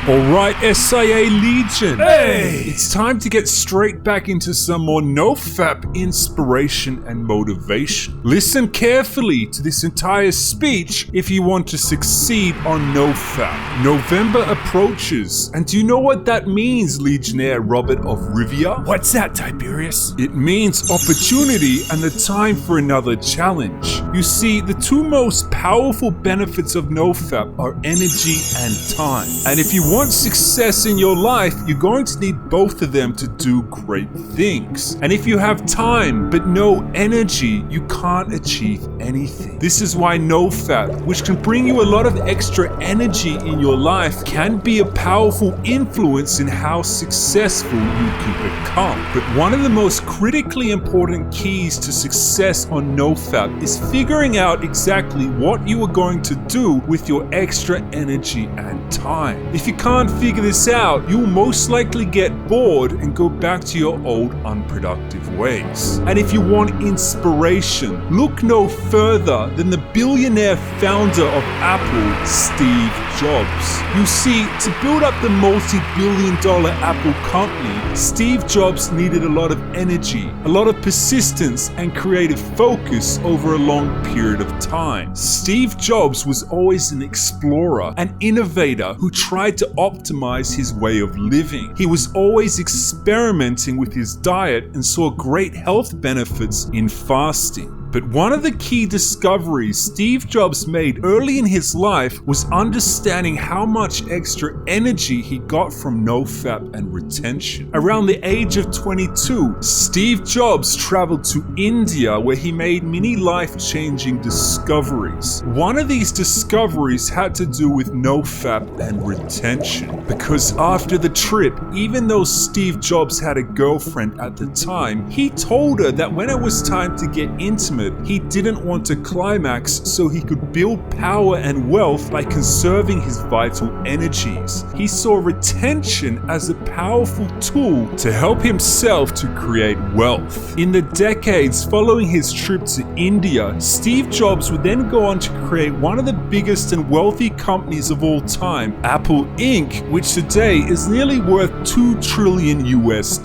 Alright, SIA Legion. Hey! It's time to get straight back into some more NOFAP inspiration and motivation. Listen carefully to this entire speech if you want to succeed on NOFAP. November approaches, and do you know what that means, Legionnaire Robert of Rivia? What's that, Tiberius? It means opportunity and the time for another challenge. You see, the two most powerful benefits of NOFAP are energy and time. And if you want success in your life, you're going to need both of them to do great things. And if you have time but no energy, you can't achieve anything. This is why NOFAP, which can bring you a lot of extra energy in your life, can be a powerful influence in how successful you can become. But one of the most critically important keys to success on NOFAP is figuring out exactly what you are going to do with your extra energy and time. If you can't figure this out, you will most likely get bored and go back to your old unproductive ways. And if you want inspiration, look no further than the billionaire founder of Apple, Steve Jobs. You see, to build up the multi-billion-dollar Apple company, Steve Jobs needed a lot of energy, a lot of persistence and creative focus over a long period of time. Steve Jobs was always an explorer, an innovator who tried to optimize his way of living. He was always experimenting with his diet and saw great health benefits in fasting. But one of the key discoveries Steve Jobs made early in his life was understanding how much extra energy he got from NOFAP and retention. Around the age of 22, Steve Jobs traveled to India where he made many life-changing discoveries. One of these discoveries had to do with NOFAP and retention. Because after the trip, even though Steve Jobs had a girlfriend at the time, he told her that when it was time to get intimate, he didn't want to climax so he could build power and wealth by conserving his vital energies. He saw retention as a powerful tool to help himself to create wealth. In the decades following his trip to India, Steve Jobs would then go on to create one of the biggest and wealthy companies of all time, Apple Inc., which today is nearly worth $2 trillion US.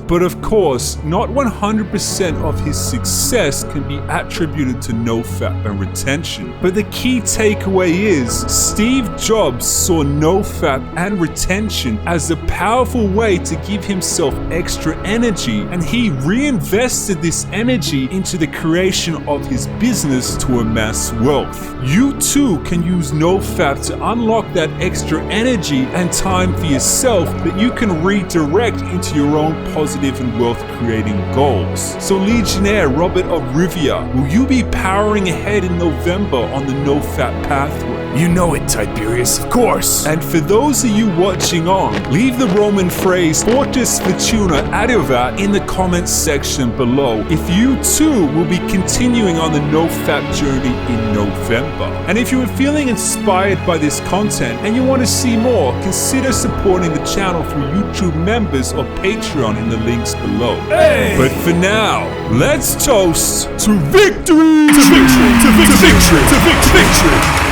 But of course, not 100% of his success can be attributed to NOFAP and retention. But the key takeaway is Steve Jobs saw NOFAP and retention as a powerful way to give himself extra energy, and he reinvested this energy into the creation of his business to amass wealth. You too can use NOFAP to unlock that extra energy and time for yourself that you can redirect into your own positive and wealth creating goals. So Legionnaire Robert of Rivia, will you be powering ahead in November on the NOFAP pathway? You know it, Tiberius, of course. And for those of you watching on, leave the Roman phrase Fortis Fortuna Adiuvat in the comments section below if you too will be continuing on the NOFAP journey in November. And if you are feeling inspired by this content and you want to see more, consider supporting the channel through YouTube members or Patreon in the links below. Hey! But for now, let's toast to victory! To victory! To victory! To victory! To victory!